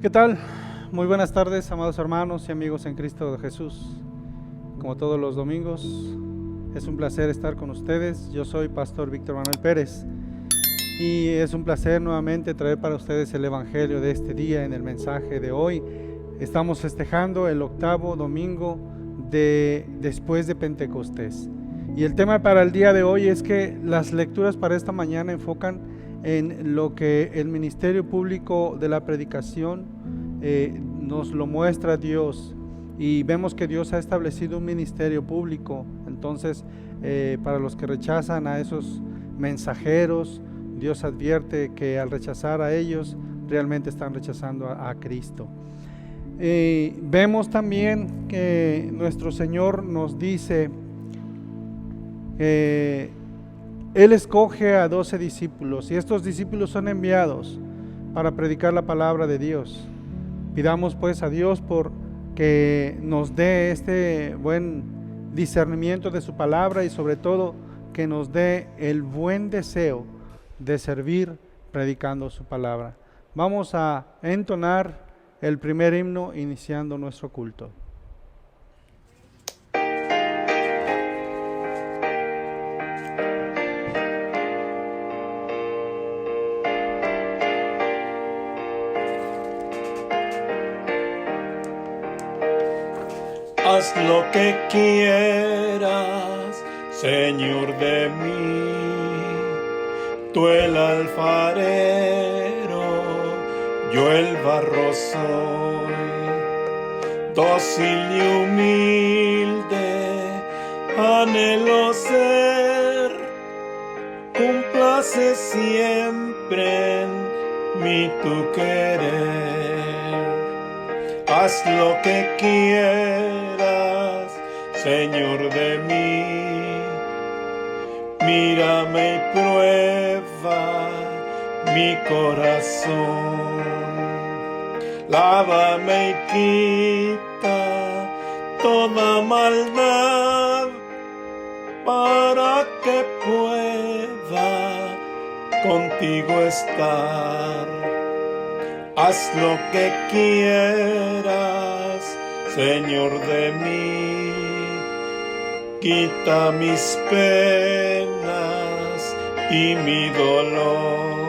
¿Qué tal? Muy buenas tardes, amados hermanos y amigos en Cristo Jesús. Como todos los domingos, es un placer estar con ustedes. Yo soy Pastor Víctor Manuel Pérez y es un placer nuevamente traer para ustedes el Evangelio de este día en el mensaje de hoy. Estamos festejando el 8º domingo después de Pentecostés. Y el tema para el día de hoy es que las lecturas para esta mañana enfocan en lo que el ministerio público de la predicación nos lo muestra Dios, y vemos que Dios ha establecido un ministerio público. Entonces para los que rechazan a esos mensajeros, Dios advierte que al rechazar a ellos realmente están rechazando a Cristo. Vemos también que nuestro Señor nos dice que Él escoge a 12 discípulos y estos discípulos son enviados para predicar la palabra de Dios. Pidamos pues a Dios por que nos dé este buen discernimiento de su palabra y sobre todo que nos dé el buen deseo de servir predicando su palabra. Vamos a entonar el primer himno iniciando nuestro culto. Haz lo que quieras, Señor, de mí. Tú el alfarero, yo el barro soy. Dócil y humilde, anhelo ser. Complace siempre en mí tu querer. Haz lo que quieras, Señor, de mí. Mírame y prueba mi corazón. Lávame y quita toda maldad para que pueda contigo estar. Haz lo que quieras, Señor, de mí. Quita mis penas y mi dolor.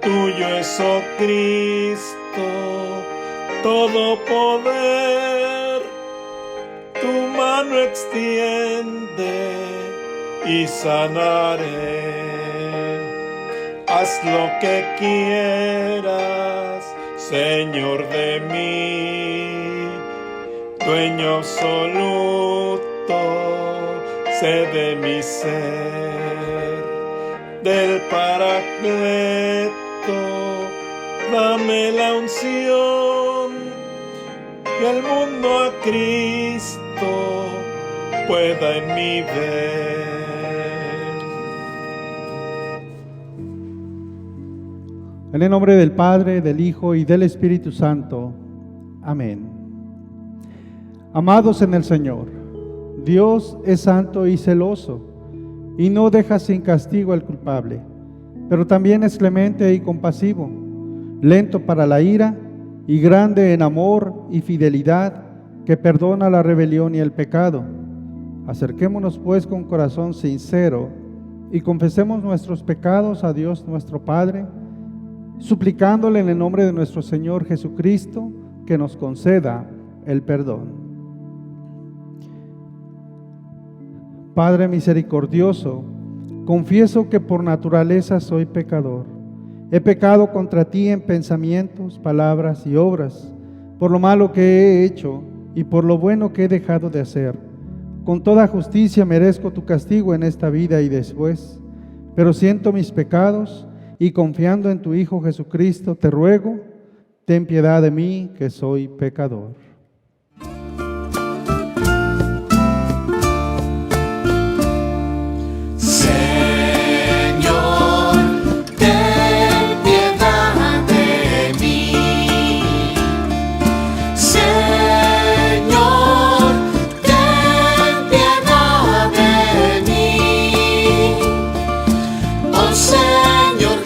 Tuyo es, oh Cristo, todo poder. Tu mano extiende y sanaré. Haz lo que quieras, Señor, de mí. Dueño absoluto, sé de mi ser. Del Paracleto, dame la unción. Y el mundo a Cristo pueda en mí ver. En el nombre del Padre, del Hijo y del Espíritu Santo. Amén. Amados en el Señor, Dios es santo y celoso, y no deja sin castigo al culpable, pero también es clemente y compasivo, lento para la ira y grande en amor y fidelidad, que perdona la rebelión y el pecado. Acerquémonos pues con corazón sincero y confesemos nuestros pecados a Dios nuestro Padre, suplicándole en el nombre de nuestro Señor Jesucristo que nos conceda el perdón. Padre misericordioso, confieso que por naturaleza soy pecador. He pecado contra ti en pensamientos, palabras y obras, por lo malo que he hecho y por lo bueno que he dejado de hacer. Con toda justicia merezco tu castigo en esta vida y después, pero siento mis pecados y confiando en tu Hijo Jesucristo te ruego, ten piedad de mí que soy pecador. Señor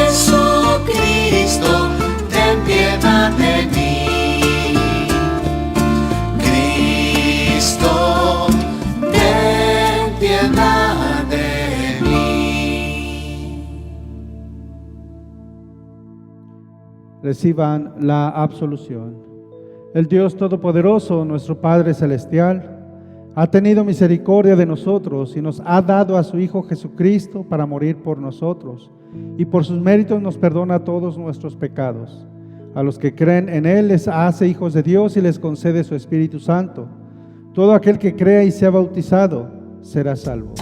Jesucristo, ten piedad. reciban la absolución. El Dios Todopoderoso, nuestro Padre Celestial, ha tenido misericordia de nosotros y nos ha dado a su Hijo Jesucristo para morir por nosotros, y por sus méritos nos perdona todos nuestros pecados. A los que creen en Él les hace hijos de Dios y les concede su Espíritu Santo. Todo aquel que crea y sea bautizado será salvo.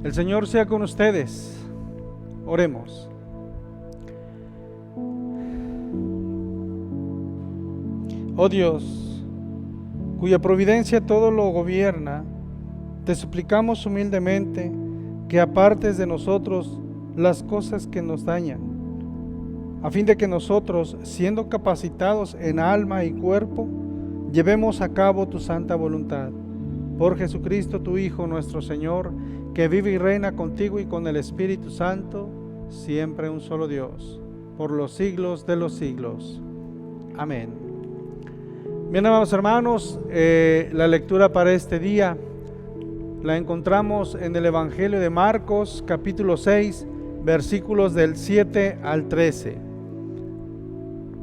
El Señor sea con ustedes. Oremos. Oh Dios, cuya providencia todo lo gobierna, te suplicamos humildemente que apartes de nosotros las cosas que nos dañan, a fin de que nosotros, siendo capacitados en alma y cuerpo, llevemos a cabo tu santa voluntad. Por Jesucristo, tu Hijo, nuestro Señor, que vive y reina contigo y con el Espíritu Santo, siempre un solo Dios, por los siglos de los siglos. Amén. Bien, amados hermanos, la lectura para este día la encontramos en el Evangelio de Marcos, capítulo 6, versículos del 7 al 13.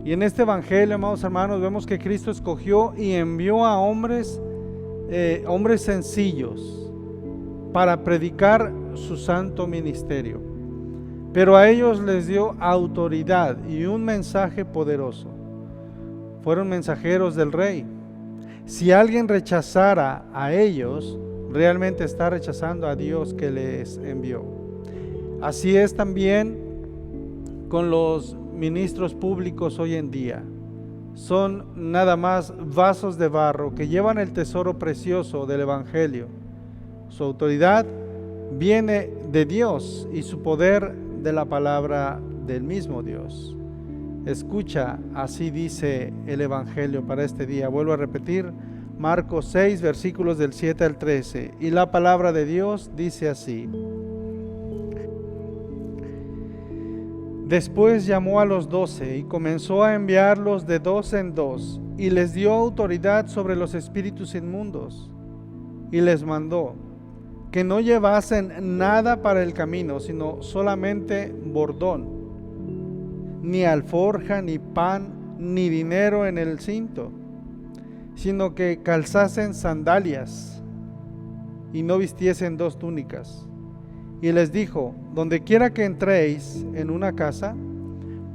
Y en este Evangelio, amados hermanos, vemos que Cristo escogió y envió a hombres sencillos para predicar su santo ministerio, pero a ellos les dio autoridad y un mensaje poderoso. Fueron mensajeros del Rey. Si alguien rechazara a ellos, realmente está rechazando a Dios que les envió. Así es también con los ministros públicos hoy en día. Son nada más vasos de barro que llevan el tesoro precioso del Evangelio. Su autoridad viene de Dios y su poder de la palabra del mismo Dios. Escucha, así dice el Evangelio para este día. Vuelvo a repetir, Marcos 6, versículos del 7 al 13. Y la palabra de Dios dice así: Después llamó a los 12 y comenzó a enviarlos de dos en dos, y les dio autoridad sobre los espíritus inmundos, y les mandó que no llevasen nada para el camino, sino solamente bordón, ni alforja, ni pan, ni dinero en el cinto, sino que calzasen sandalias y no vistiesen dos túnicas. Y les dijo: donde quiera que entréis en una casa,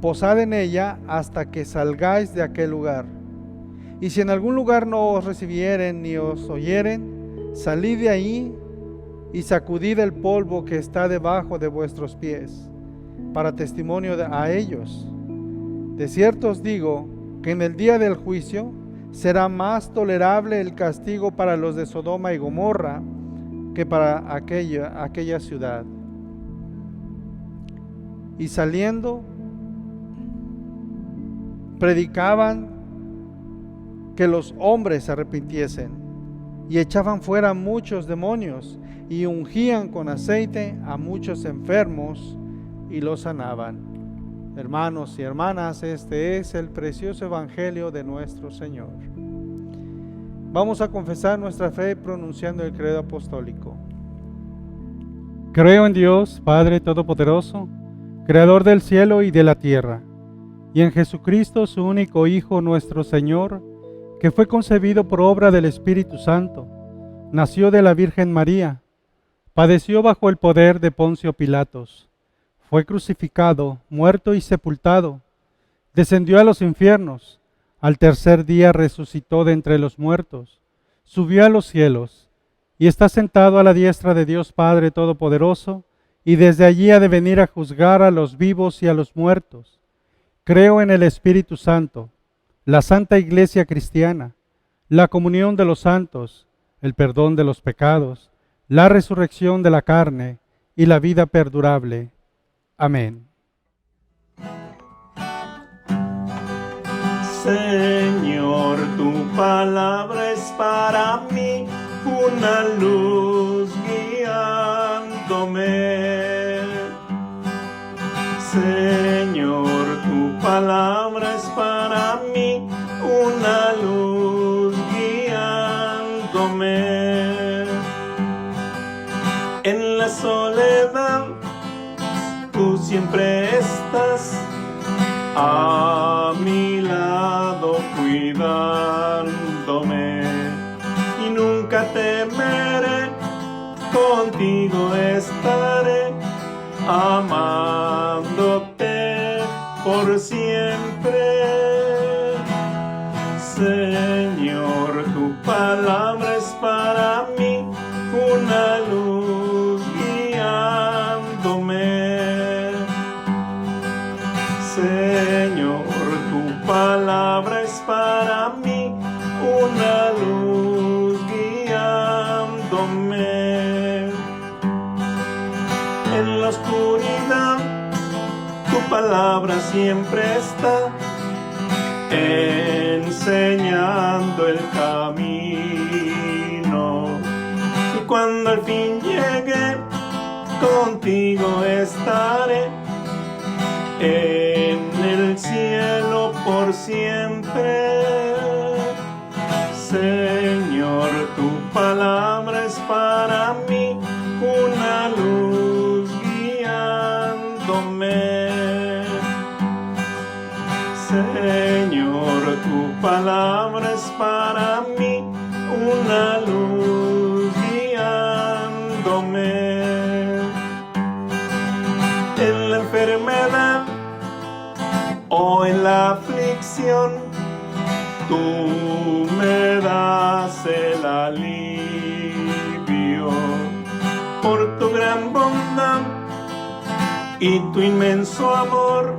posad en ella hasta que salgáis de aquel lugar. Y si en algún lugar no os recibieren ni os oyeren, salid de ahí y sacudid el polvo que está debajo de vuestros pies. para testimonio a ellos. De cierto os digo que en el día del juicio será más tolerable el castigo para los de Sodoma y Gomorra que para aquella ciudad. Y saliendo, predicaban que los hombres se arrepintiesen, y echaban fuera muchos demonios, y ungían con aceite a muchos enfermos, y los sanaban. Hermanos y hermanas, este es el precioso evangelio de nuestro Señor. Vamos a confesar nuestra fe pronunciando el credo apostólico. Creo en Dios, Padre Todopoderoso, Creador del cielo y de la tierra, y en Jesucristo, su único Hijo, nuestro Señor, que fue concebido por obra del Espíritu Santo, nació de la Virgen María, padeció bajo el poder de Poncio Pilatos, fue crucificado, muerto y sepultado, descendió a los infiernos, al tercer día resucitó de entre los muertos, subió a los cielos, y está sentado a la diestra de Dios Padre Todopoderoso, y desde allí ha de venir a juzgar a los vivos y a los muertos. Creo en el Espíritu Santo, la Santa Iglesia Cristiana, la comunión de los santos, el perdón de los pecados, la resurrección de la carne y la vida perdurable. Amén. Señor, tu palabra es para mí una luz guiándome. Señor, tu palabra es para mí una luz guiándome. En la soledad tú siempre estás a mi lado cuidándome, y nunca temeré, contigo estaré, amándote por siempre. Señor, tu palabra es para mí una luz guiándome. Señor, tu palabra es para mí una luz guiándome. En la oscuridad tu palabra siempre está enseñando el camino, y cuando al fin llegue contigo estaré en el cielo por siempre. Señor, tu palabra es para mí una luz guiándome. Señor, tu palabra es para mí una luz guiándome. En la enfermedad o en la aflicción, tú me das el alivio. Por tu gran bondad y tu inmenso amor,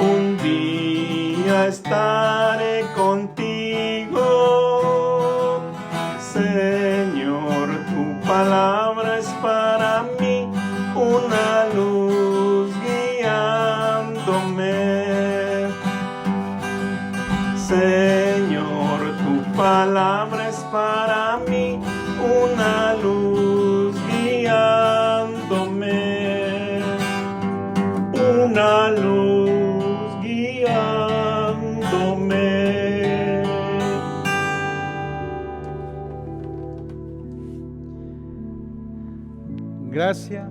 un día estaré contigo. Señor, tu palabra es para mí una luz guiándome. Señor, tu palabra es para mí una luz guiándome. Una luz guiándome. Gracia,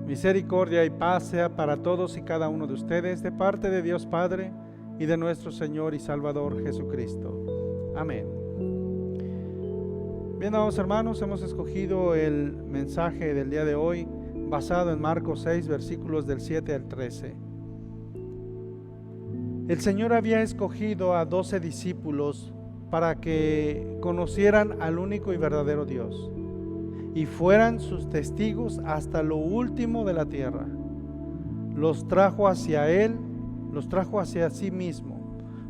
misericordia y paz sea para todos y cada uno de ustedes, de parte de Dios Padre y de nuestro Señor y Salvador Jesucristo. Amén. Bien, amados hermanos, hemos escogido el mensaje del día de hoy basado en Marcos 6, versículos del 7 al 13. El Señor había escogido a 12 discípulos para que conocieran al único y verdadero Dios y fueran sus testigos hasta lo último de la tierra. los trajo hacia Él, los trajo hacia sí mismo.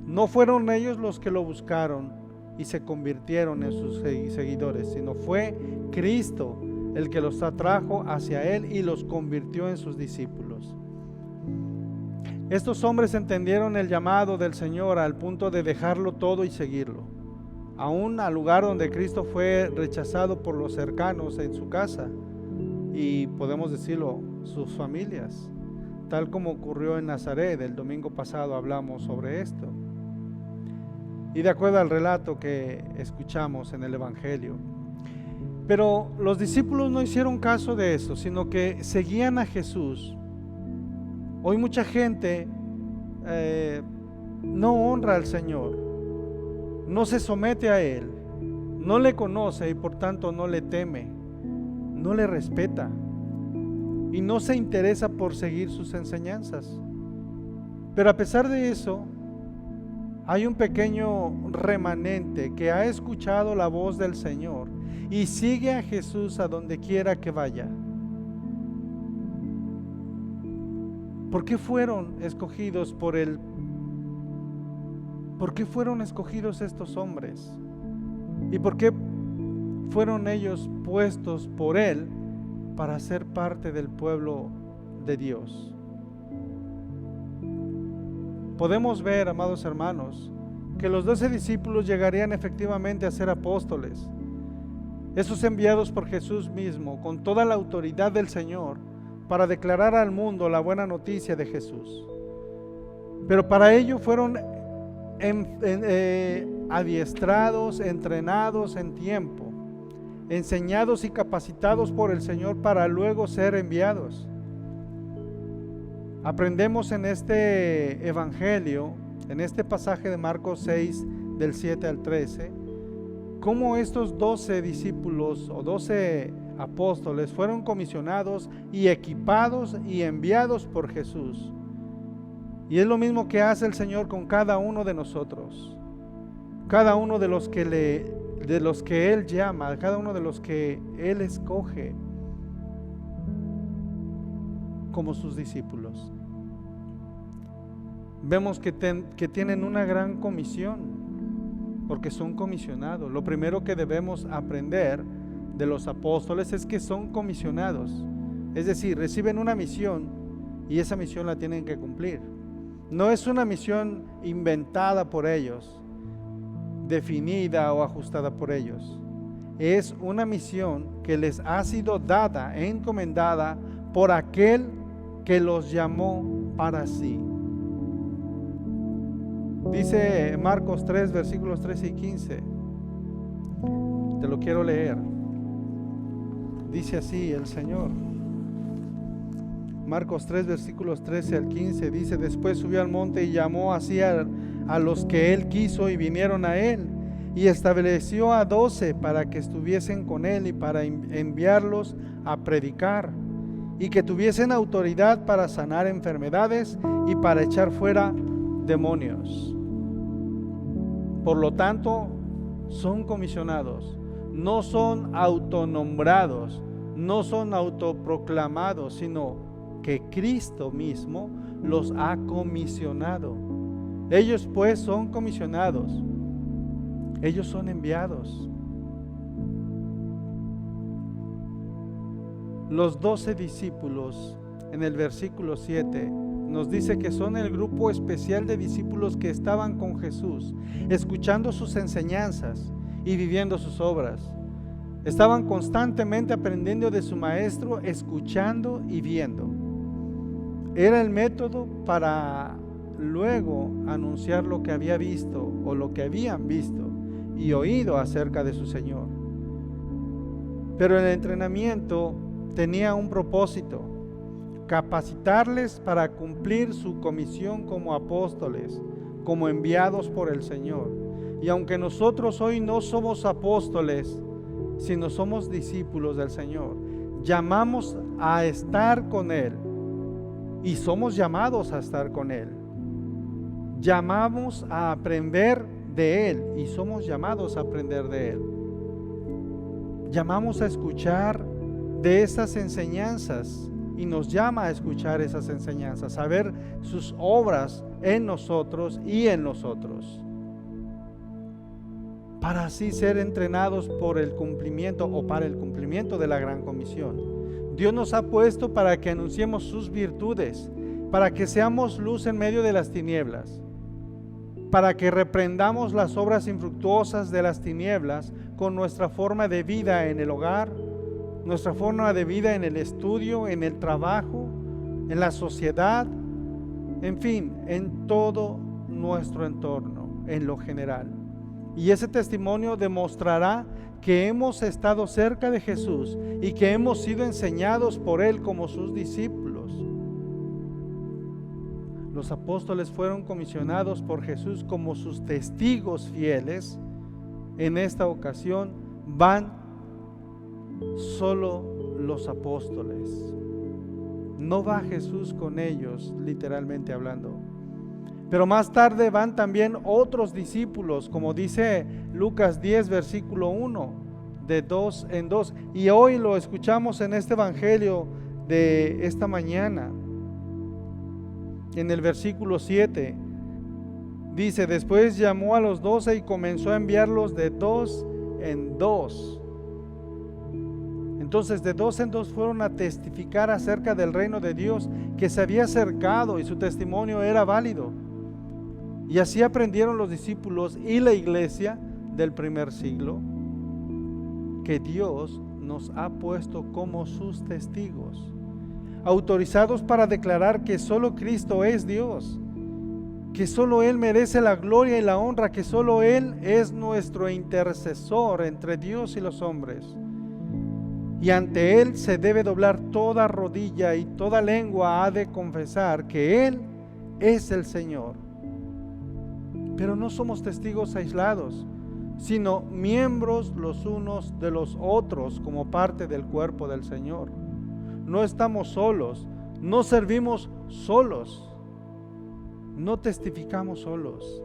No fueron ellos los que lo buscaron y se convirtieron en sus seguidores, sino fue Cristo el que los atrajo hacia Él y los convirtió en sus discípulos. Estos hombres entendieron el llamado del Señor al punto de dejarlo todo y seguirlo, aún al lugar donde Cristo fue rechazado por los cercanos en su casa y, podemos decirlo, sus familias, tal como ocurrió en Nazaret. El domingo pasado hablamos sobre esto. Y de acuerdo al relato que escuchamos en el Evangelio. Pero los discípulos no hicieron caso de eso, sino que seguían a Jesús. Hoy mucha gente no honra al Señor, no se somete a Él, no le conoce y por tanto no le teme, no le respeta y no se interesa por seguir sus enseñanzas. Pero a pesar de eso, hay un pequeño remanente que ha escuchado la voz del Señor y sigue a Jesús a donde quiera que vaya. ¿Por qué fueron escogidos por Él? ¿Por qué fueron escogidos estos hombres? ¿Y por qué fueron ellos puestos por Él para ser parte del pueblo de Dios? Podemos ver, amados hermanos, que los 12 discípulos llegarían efectivamente a ser apóstoles, esos enviados por Jesús mismo, con toda la autoridad del Señor, para declarar al mundo la buena noticia de Jesús. Pero para ello fueron adiestrados, entrenados en tiempo, enseñados y capacitados por el Señor para luego ser enviados. Aprendemos en este evangelio, en este pasaje de Marcos 6, del 7 al 13, cómo estos 12 discípulos o 12 apóstoles fueron comisionados y equipados y enviados por Jesús. Y es lo mismo que hace el Señor con cada uno de nosotros, cada uno de los que Él llama, cada uno de los que Él escoge como sus discípulos. Vemos que tienen una gran comisión, porque son comisionados. Lo primero que debemos aprender de los apóstoles es que son comisionados, es decir, reciben una misión y esa misión la tienen que cumplir. No es una misión inventada por ellos, definida o ajustada por ellos. Es una misión que les ha sido dada, encomendada por aquel que los llamó para sí. Dice Marcos 3, versículos 13 y 15. Te lo quiero leer. Dice así el Señor. Marcos 3, versículos 13 al 15. Dice: después subió al monte y llamó así a los que Él quiso y vinieron a Él. Y estableció a 12 para que estuviesen con Él y para enviarlos a predicar. Y que tuviesen autoridad para sanar enfermedades y para echar fuera demonios. Por lo tanto, son comisionados, no son autonombrados, no son autoproclamados, sino que Cristo mismo los ha comisionado. Ellos pues son comisionados, ellos son enviados. Los 12 discípulos en el versículo 7 nos dice que son el grupo especial de discípulos que estaban con Jesús, escuchando sus enseñanzas y viviendo sus obras. Estaban constantemente aprendiendo de su maestro, escuchando y viendo. Era el método para luego anunciar lo que había visto o lo que habían visto y oído acerca de su Señor. Pero el entrenamiento tenía un propósito: capacitarles para cumplir su comisión como apóstoles, como enviados por el Señor. Y aunque nosotros hoy no somos apóstoles, sino somos discípulos del Señor, llamamos a estar con Él y somos llamados a estar con Él. Llamamos a aprender de Él y somos llamados a aprender de Él. Llamamos a escuchar de esas enseñanzas y nos llama a escuchar esas enseñanzas, a ver sus obras en nosotros y en nosotros, para así ser entrenados por el cumplimiento o para el cumplimiento de la gran comisión. Dios nos ha puesto para que anunciemos sus virtudes, para que seamos luz en medio de las tinieblas, para que reprendamos las obras infructuosas de las tinieblas con nuestra forma de vida en el hogar, nuestra forma de vida en el estudio, en el trabajo, en la sociedad, en fin, en todo nuestro entorno, en lo general. Y ese testimonio demostrará que hemos estado cerca de Jesús y que hemos sido enseñados por Él como sus discípulos. Los apóstoles fueron comisionados por Jesús como sus testigos fieles. En esta ocasión van solo los apóstoles. No va Jesús con ellos, literalmente hablando. Pero más tarde van también otros discípulos, como dice Lucas 10, versículo 1, de 2 en 2. Y hoy lo escuchamos en este evangelio de esta mañana. En el versículo 7 dice: después llamó a los 12 y comenzó a enviarlos de 2 en 2. Entonces de 2 en 2 fueron a testificar acerca del reino de Dios que se había acercado, y su testimonio era válido. Y así aprendieron los discípulos y la iglesia del primer siglo que Dios nos ha puesto como sus testigos, autorizados para declarar que solo Cristo es Dios, que solo Él merece la gloria y la honra, que solo Él es nuestro intercesor entre Dios y los hombres. Y ante Él se debe doblar toda rodilla y toda lengua ha de confesar que Él es el Señor. Pero no somos testigos aislados, sino miembros los unos de los otros como parte del cuerpo del Señor. No estamos solos, no servimos solos, no testificamos solos,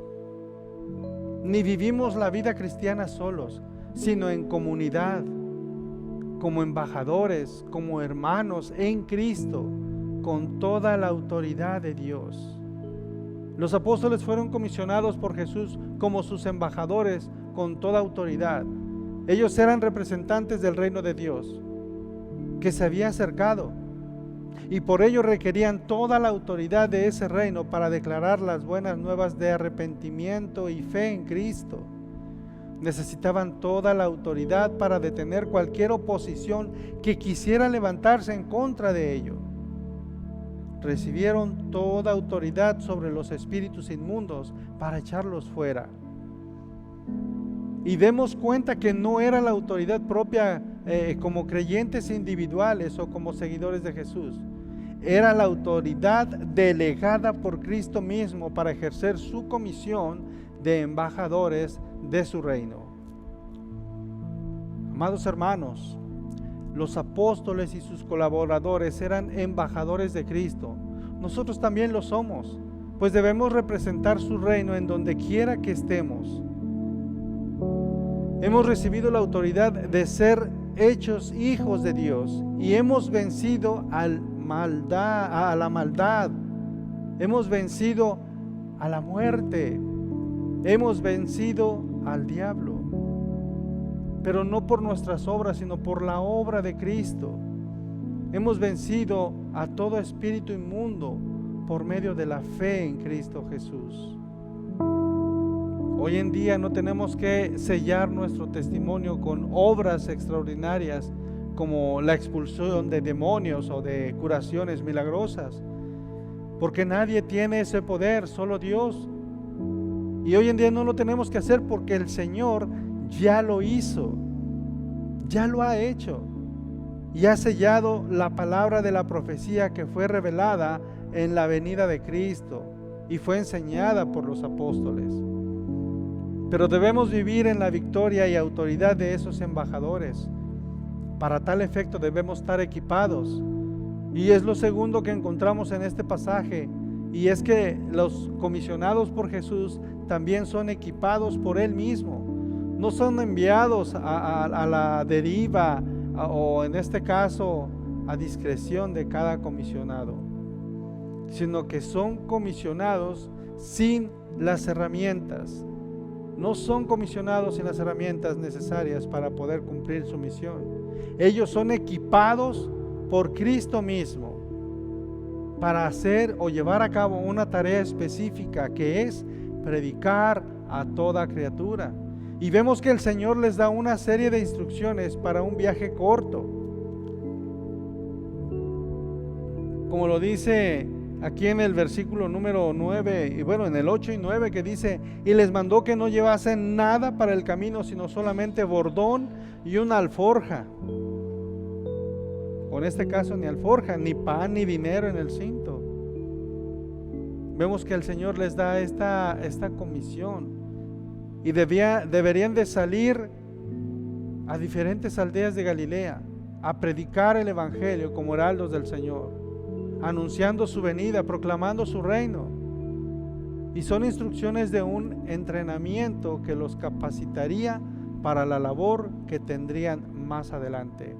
ni vivimos la vida cristiana solos, sino en comunidad, como embajadores, como hermanos en Cristo, con toda la autoridad de Dios. Los apóstoles fueron comisionados por Jesús como sus embajadores con toda autoridad. Ellos eran representantes del reino de Dios que se había acercado, y por ello requerían toda la autoridad de ese reino para declarar las buenas nuevas de arrepentimiento y fe en Cristo. Necesitaban toda la autoridad para detener cualquier oposición que quisiera levantarse en contra de ello. Recibieron toda autoridad sobre los espíritus inmundos para echarlos fuera. Y demos cuenta que no era la autoridad propia como creyentes individuales o como seguidores de Jesús. Era la autoridad delegada por Cristo mismo para ejercer su comisión de embajadores de su reino. Amados hermanos, los apóstoles y sus colaboradores eran embajadores de Cristo. Nosotros también lo somos, pues debemos representar su reino en donde quiera que estemos. Hemos recibido la autoridad de ser hechos hijos de Dios y hemos vencido a la maldad, hemos vencido a la muerte, hemos vencido al diablo, pero no por nuestras obras, sino por la obra de Cristo. Hemos vencido a todo espíritu inmundo por medio de la fe en Cristo Jesús. Hoy en día no tenemos que sellar nuestro testimonio con obras extraordinarias como la expulsión de demonios o de curaciones milagrosas, porque nadie tiene ese poder, solo Dios. Y hoy en día no lo tenemos que hacer porque el Señor ya lo hizo, ya lo ha hecho y ha sellado la palabra de la profecía que fue revelada en la venida de Cristo y fue enseñada por los apóstoles. Pero debemos vivir en la victoria y autoridad de esos embajadores. Para tal efecto debemos estar equipados. Y es lo segundo que encontramos en este pasaje, y es que los comisionados por Jesús también son equipados por Él mismo. No son enviados a la deriva o en este caso a discreción de cada comisionado, sino que son comisionados sin las herramientas. No son comisionados sin las herramientas necesarias para poder cumplir su misión. Ellos son equipados por Cristo mismo para hacer o llevar a cabo una tarea específica, que es predicar a toda criatura. Y vemos que el Señor les da una serie de instrucciones para un viaje corto. Como lo dice aquí en el versículo número 9, y bueno, en el 8 y 9, que dice: y les mandó que no llevasen nada para el camino, sino solamente bordón y una alforja. O en este caso ni alforja, ni pan, ni dinero en el cinto. Vemos que el Señor les da esta comisión, y deberían de salir a diferentes aldeas de Galilea a predicar el evangelio como heraldos del Señor, anunciando su venida, proclamando su reino. Y son instrucciones de un entrenamiento que los capacitaría para la labor que tendrían más adelante.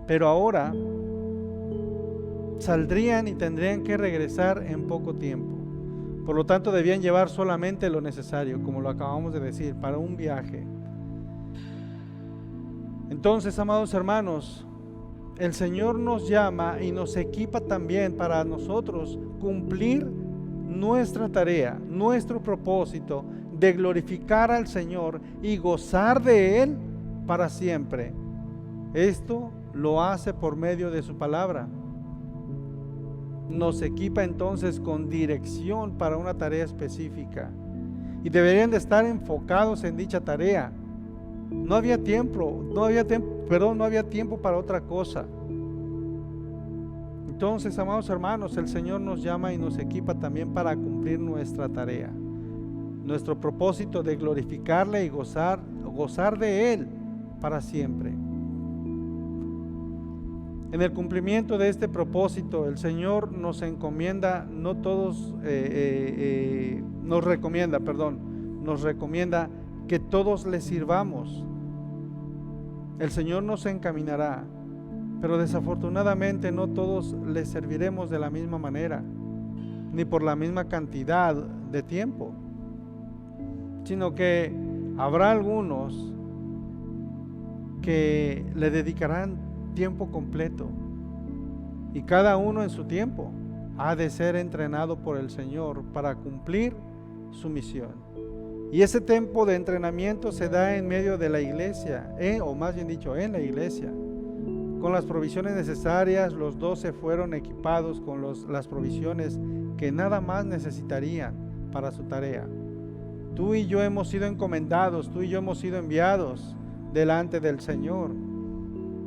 Pero ahora saldrían y tendrían que regresar en poco tiempo. Por lo tanto, debían llevar solamente lo necesario, como lo acabamos de decir, para un viaje. Entonces, amados hermanos, el Señor nos llama y nos equipa también para nosotros cumplir nuestra tarea, nuestro propósito de glorificar al Señor y gozar de Él para siempre. Esto lo hace por medio de su palabra. Nos equipa entonces con dirección para una tarea específica, y deberían de estar enfocados en dicha tarea. No había tiempo para otra cosa. Entonces, amados hermanos, el Señor nos llama y nos equipa también para cumplir nuestra tarea, nuestro propósito de glorificarle y gozar de Él para siempre. En el cumplimiento de este propósito, el Señor nos recomienda que todos le sirvamos. El Señor nos encaminará, pero desafortunadamente no todos le serviremos de la misma manera, ni por la misma cantidad de tiempo, sino que habrá algunos que le dedicarán tiempo completo, y cada uno en su tiempo ha de ser entrenado por el Señor para cumplir su misión. Y ese tiempo de entrenamiento se da en medio de la iglesia, o más bien dicho, en la iglesia. Con las provisiones necesarias, los 12 fueron equipados con las provisiones que nada más necesitarían para su tarea. Tú y yo hemos sido encomendados, tú y yo hemos sido enviados delante del Señor.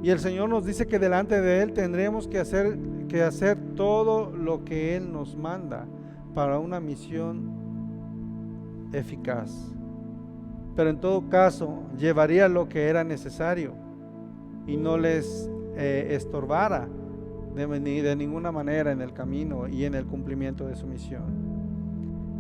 Y el Señor nos dice que delante de Él tendremos que hacer todo lo que Él nos manda para una misión eficaz. Pero en todo caso, llevaría lo que era necesario y no les estorbara de ninguna manera en el camino y en el cumplimiento de su misión.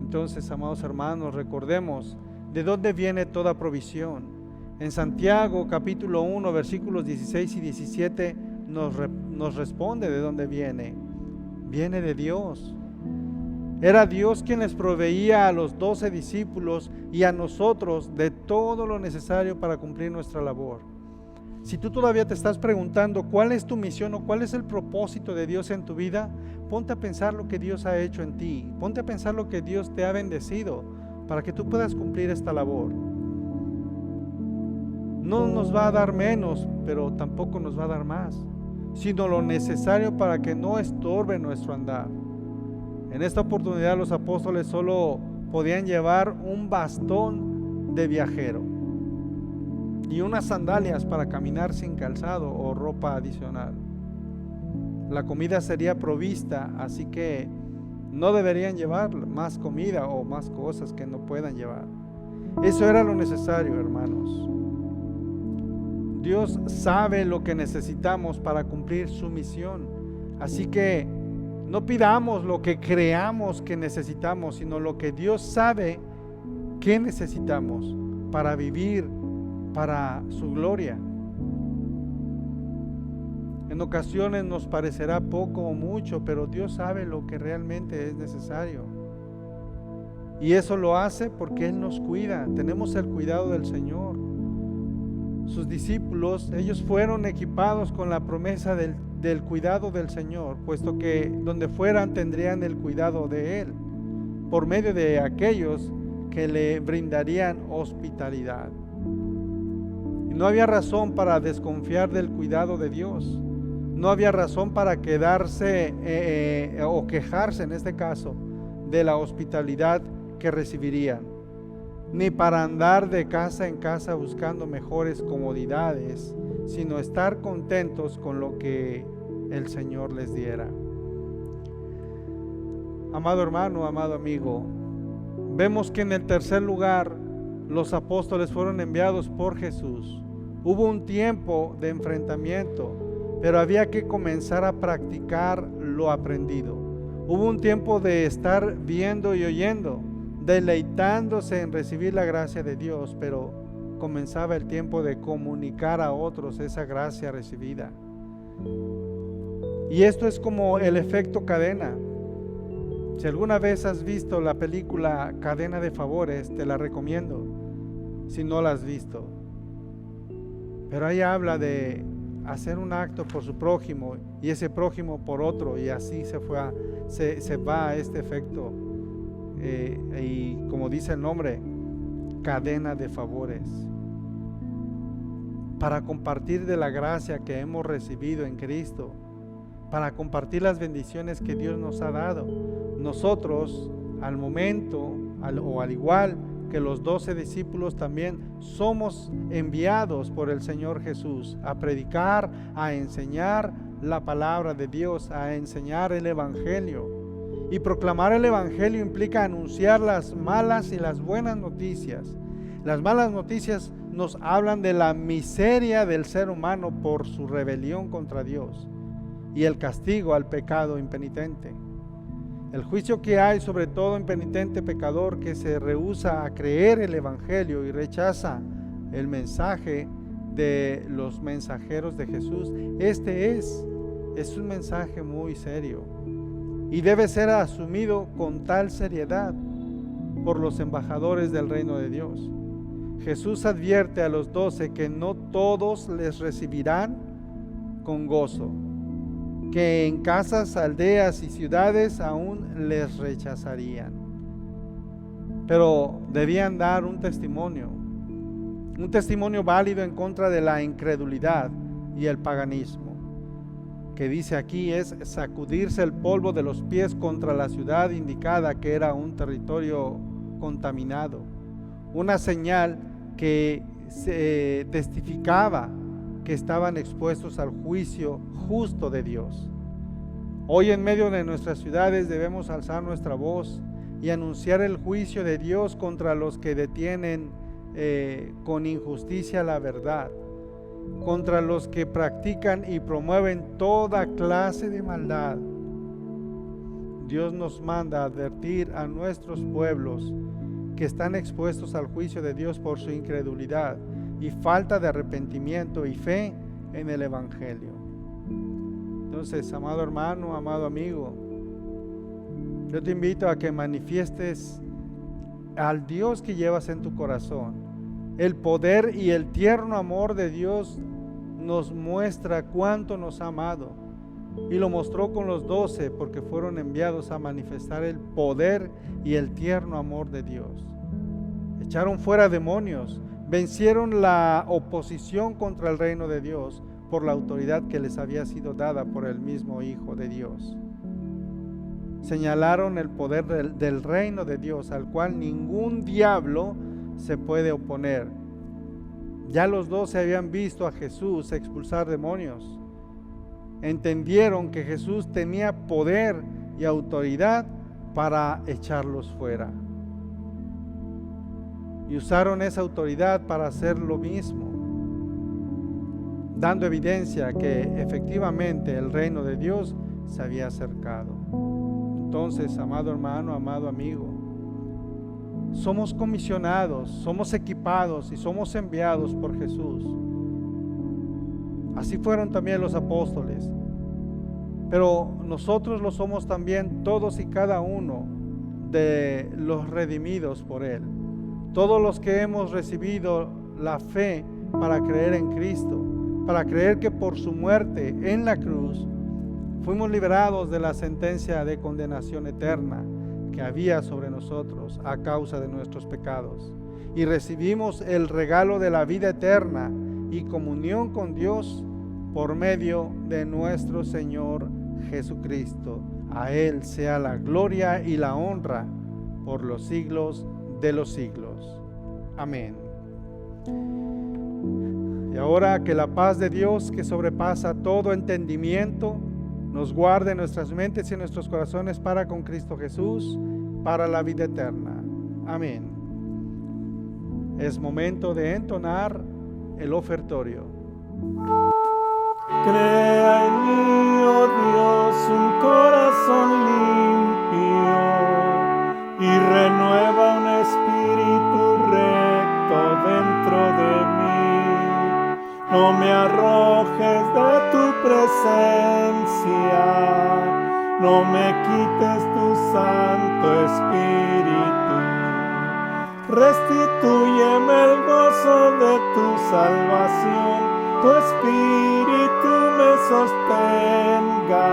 Entonces, amados hermanos, recordemos de dónde viene toda provisión. En Santiago capítulo 1 versículos 16 y 17 nos responde de dónde viene. Viene de Dios. Era Dios quien les proveía a los 12 discípulos y a nosotros de todo lo necesario para cumplir nuestra labor. Si tú todavía te estás preguntando cuál es tu misión o cuál es el propósito de Dios en tu vida, ponte a pensar lo que Dios ha hecho en ti. Ponte a pensar lo que Dios te ha bendecido para que tú puedas cumplir esta labor. No nos va a dar menos, pero tampoco nos va a dar más, sino lo necesario para que no estorbe nuestro andar. En esta oportunidad los apóstoles solo podían llevar un bastón de viajero y unas sandalias para caminar sin calzado o ropa adicional. La comida sería provista, así que no deberían llevar más comida o más cosas que no puedan llevar. Eso era lo necesario, hermanos. Dios sabe lo que necesitamos para cumplir su misión, así que no pidamos lo que creamos que necesitamos, sino lo que Dios sabe que necesitamos para vivir para su gloria. En ocasiones nos parecerá poco o mucho, pero Dios sabe lo que realmente es necesario. Y eso lo hace porque Él nos cuida. Tenemos el cuidado del Señor. Sus discípulos, ellos fueron equipados con la promesa del cuidado del Señor, puesto que donde fueran tendrían el cuidado de Él, por medio de aquellos que le brindarían hospitalidad. Y no había razón para desconfiar del cuidado de Dios. No había razón para quedarse o quejarse en este caso de la hospitalidad que recibirían, ni para andar de casa en casa buscando mejores comodidades, sino estar contentos con lo que el Señor les diera. Amado hermano, amado amigo, vemos que en el tercer lugar los apóstoles fueron enviados por Jesús. Hubo un tiempo de enfrentamiento, pero había que comenzar a practicar lo aprendido. Hubo un tiempo de estar viendo y oyendo, deleitándose en recibir la gracia de Dios, pero comenzaba el tiempo de comunicar a otros esa gracia recibida. Y esto es como el efecto cadena. Si alguna vez has visto la película Cadena de Favores, te la recomiendo, si no la has visto. Pero ahí habla de hacer un acto por su prójimo y ese prójimo por otro, y así se va a este efecto. Y como dice el nombre, cadena de favores, para compartir de la gracia que hemos recibido en Cristo, para compartir las bendiciones que Dios nos ha dado. Nosotros, al momento, al igual que los 12 discípulos, también somos enviados por el Señor Jesús a predicar, a enseñar la palabra de Dios, a enseñar el Evangelio. Y proclamar el Evangelio implica anunciar las malas y las buenas noticias. Las malas noticias nos hablan de la miseria del ser humano por su rebelión contra Dios y el castigo al pecado impenitente. El juicio que hay sobre todo impenitente pecador que se rehúsa a creer el Evangelio y rechaza el mensaje de los mensajeros de Jesús. Este es un mensaje muy serio y debe ser asumido con tal seriedad por los embajadores del reino de Dios. Jesús advierte a los 12 que no todos les recibirán con gozo, que en casas, aldeas y ciudades aún les rechazarían, pero debían dar un testimonio válido en contra de la incredulidad y el paganismo, que dice aquí es sacudirse el polvo de los pies contra la ciudad indicada, que era un territorio contaminado, una señal que se testificaba que estaban expuestos al juicio justo de Dios. Hoy en medio de nuestras ciudades debemos alzar nuestra voz y anunciar el juicio de Dios contra los que detienen con injusticia la verdad, contra los que practican y promueven toda clase de maldad. Dios nos manda a advertir a nuestros pueblos que están expuestos al juicio de Dios por su incredulidad y falta de arrepentimiento y fe en el Evangelio. Entonces, amado hermano, amado amigo, yo te invito a que manifiestes al Dios que llevas en tu corazón. El poder y el tierno amor de Dios nos muestra cuánto nos ha amado, y lo mostró con los 12 porque fueron enviados a manifestar el poder y el tierno amor de Dios. Echaron fuera demonios, vencieron la oposición contra el reino de Dios por la autoridad que les había sido dada por el mismo Hijo de Dios. Señalaron el poder del reino de Dios, al cual ningún diablo se puede oponer. Ya los 12 habían visto a Jesús expulsar demonios. Entendieron que Jesús tenía poder y autoridad para echarlos fuera. Y usaron esa autoridad para hacer lo mismo, dando evidencia que efectivamente el reino de Dios se había acercado. Entonces, amado hermano, amado amigo, somos comisionados, somos equipados y somos enviados por Jesús Así fueron también los apóstoles. Pero nosotros lo somos también todos y cada uno de los redimidos por Él. Todos los que hemos recibido la fe para creer en Cristo, para creer que por su muerte en la cruz fuimos liberados de la sentencia de condenación eterna que había sobre nosotros a causa de nuestros pecados. Y recibimos el regalo de la vida eterna y comunión con Dios por medio de nuestro Señor Jesucristo. A Él sea la gloria y la honra por los siglos de los siglos. Amén. Y ahora que la paz de Dios, que sobrepasa todo entendimiento, nos guarde en nuestras mentes y en nuestros corazones para con Cristo Jesús, para la vida eterna. Amén. Es momento de entonar el ofertorio. Crea en mí, oh Dios, un corazón limpio y renueva un espíritu recto dentro de mí. No me arrojes de tu presencia, no me quites tu Santo Espíritu. Restitúyeme el gozo de tu salvación, tu Espíritu me sostenga.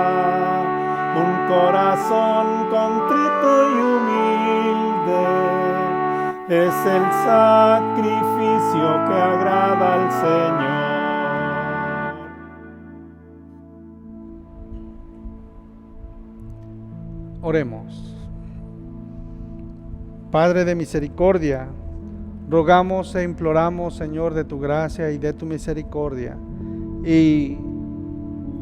Un corazón contrito y humilde es el sacrificio que agrada al Señor. Oremos. Padre de misericordia, rogamos e imploramos, Señor, de tu gracia y de tu misericordia, y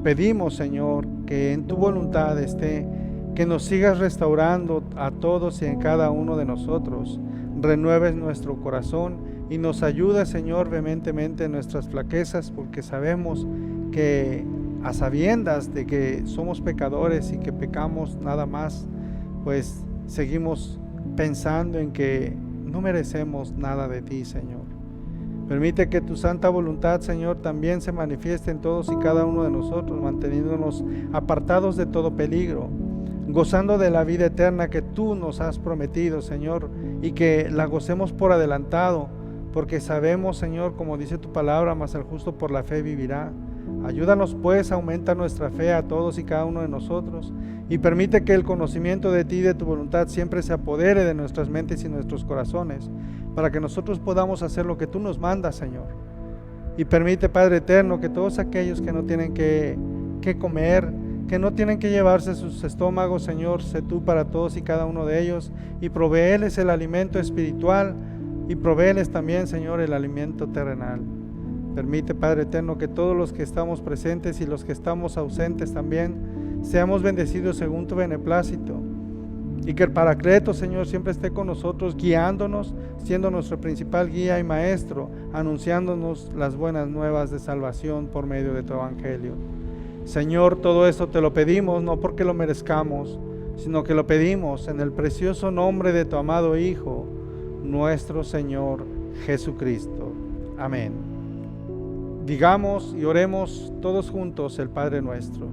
pedimos, Señor, que en tu voluntad esté, que nos sigas restaurando a todos y en cada uno de nosotros, renueves nuestro corazón y nos ayudes, Señor, vehementemente en nuestras flaquezas, porque sabemos que a sabiendas de que somos pecadores y que pecamos nada más, pues seguimos pensando en que no merecemos nada de ti, Señor. Permite que tu santa voluntad, Señor, también se manifieste en todos y cada uno de nosotros, manteniéndonos apartados de todo peligro, gozando de la vida eterna que tú nos has prometido, Señor, y que la gocemos por adelantado, porque sabemos, Señor, como dice tu palabra, mas el justo por la fe vivirá. Ayúdanos pues, aumenta nuestra fe a todos y cada uno de nosotros, y permite que el conocimiento de ti y de tu voluntad siempre se apodere de nuestras mentes y nuestros corazones, para que nosotros podamos hacer lo que tú nos mandas, Señor. Y permite, Padre eterno, que todos aquellos que no tienen que comer, que no tienen que llevarse sus estómagos, Señor, sé tú para todos y cada uno de ellos, y provéeles el alimento espiritual, y provéeles también, Señor, el alimento terrenal. Permite, Padre eterno, que todos los que estamos presentes y los que estamos ausentes también seamos bendecidos según tu beneplácito, y que el Paracleto, Señor, siempre esté con nosotros, guiándonos, siendo nuestro principal guía y maestro, anunciándonos las buenas nuevas de salvación por medio de tu evangelio. Señor, todo esto te lo pedimos no porque lo merezcamos, sino que lo pedimos en el precioso nombre de tu amado Hijo, nuestro Señor Jesucristo. Amén. Digamos y oremos todos juntos el Padre Nuestro.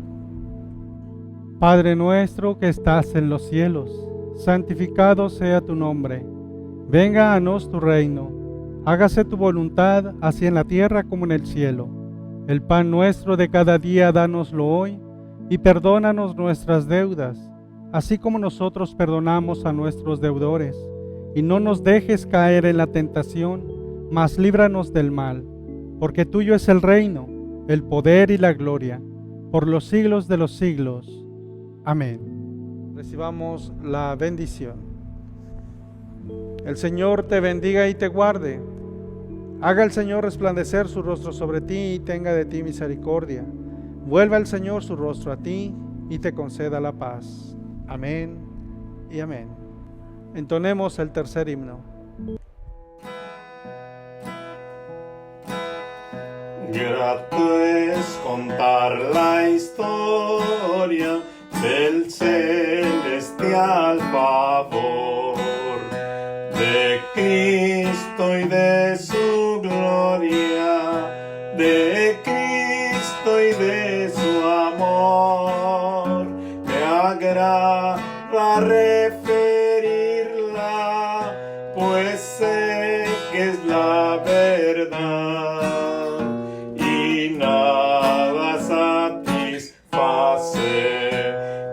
Padre nuestro que estás en los cielos, santificado sea tu nombre. Venga a nos tu reino. Hágase tu voluntad, así en la tierra como en el cielo. El pan nuestro de cada día, dánoslo hoy, y perdónanos nuestras deudas, así como nosotros perdonamos a nuestros deudores. Y no nos dejes caer en la tentación, mas líbranos del mal. Porque tuyo es el reino, el poder y la gloria, por los siglos de los siglos. Amén. Recibamos la bendición. El Señor te bendiga y te guarde. Haga el Señor resplandecer su rostro sobre ti y tenga de ti misericordia. Vuelva el Señor su rostro a ti y te conceda la paz. Amén y amén. Entonemos el tercer himno. Grato es contar la historia del celestial favor de Cristo y de su gloria, de Cristo es la verdad, y nada satisface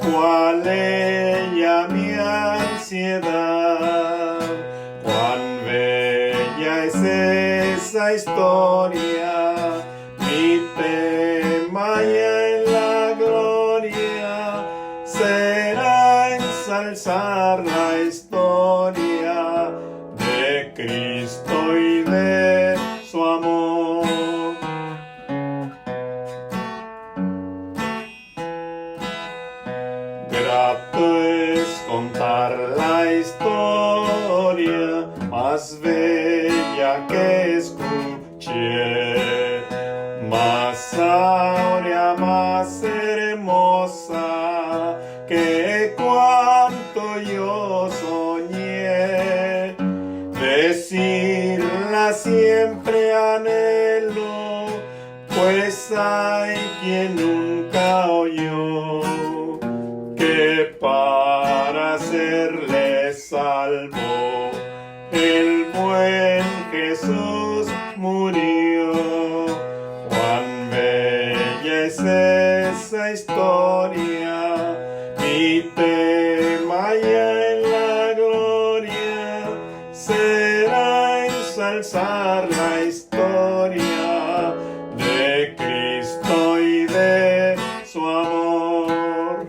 cual ella mi ansiedad. Cuán bella es esa historia, mi tema ya en la gloria será ensalzar la historia de Cristo y de su amor. Grato es contar la historia más bella que escuché, más áurea, más hermosa que cuanto yo soñé. Decirla siempre anhelo, pues hay quien nunca oyó que para serle salvo el buen Jesús murió. Cuán bella es esa historia, mi tema ya en la gloria será ensalzar la historia de Cristo y de su amor.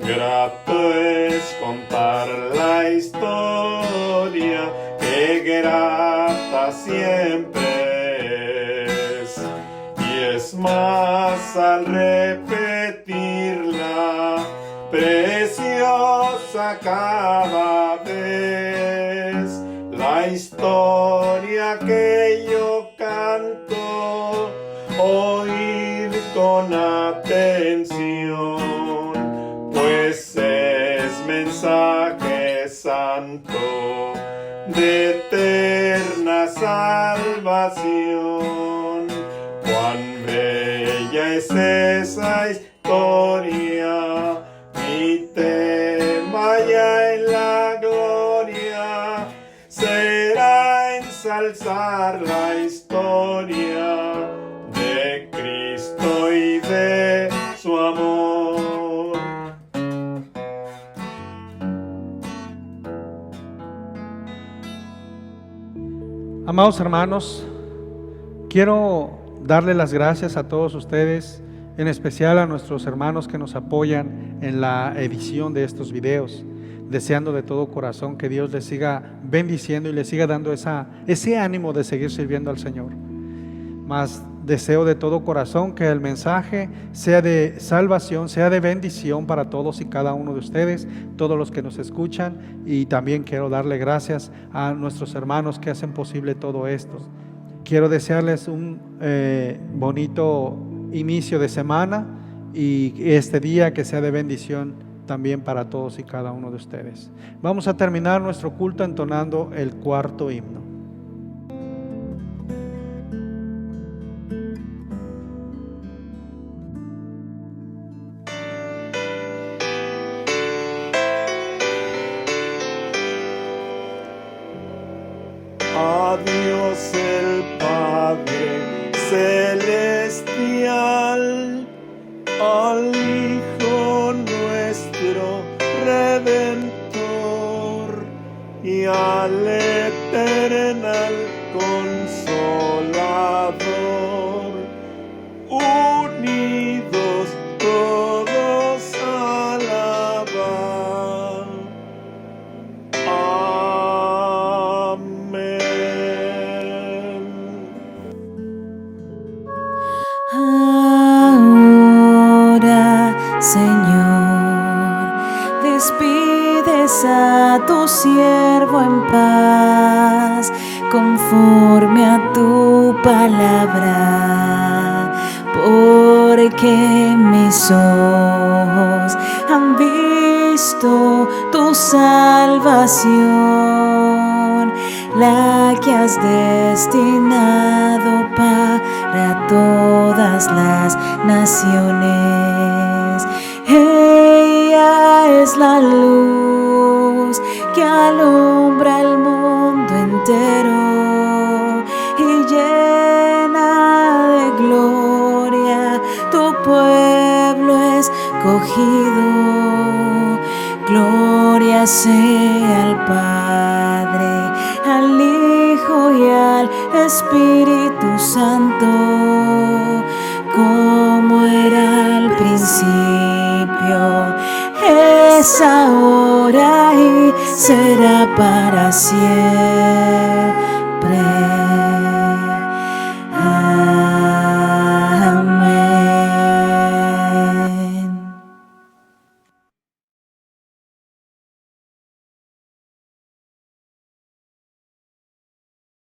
Grato es contar la historia que grata siempre es, y es más al repetirla preciosa cada vez. La historia que yo canto, oíd con atención, pues es mensaje santo de eterna salvación. Cuán bella es esa historia, mi tema ya en la gloria será ensalzar la historia de Cristo y de su amor. Amados hermanos, quiero darle las gracias a todos ustedes, en especial a nuestros hermanos que nos apoyan en la edición de estos videos, deseando de todo corazón que Dios les siga bendiciendo y les siga dando ese ánimo de seguir sirviendo al Señor. Más deseo de todo corazón que el mensaje sea de salvación, sea de bendición para todos y cada uno de ustedes, todos los que nos escuchan, y también quiero darle gracias a nuestros hermanos que hacen posible todo esto. Quiero desearles un bonito inicio de semana y este día que sea de bendición también para todos y cada uno de ustedes. Vamos a terminar nuestro culto entonando el cuarto himno. A Dios el Padre celestial, al Hijo nuestro Redentor y al eternal Consolador, unidos todos alaban. Ahora, Señor, despides a tu siervo en paz, conforme a tu palabra, porque mis ojos han visto tu salvación, la que has destinado para todas las naciones. Ella eres la luz que alumbra el mundo entero y llena de gloria tu pueblo escogido. Gloria sea al Padre, al Hijo y al Espíritu Santo, como era al principio, es ahora y será para siempre.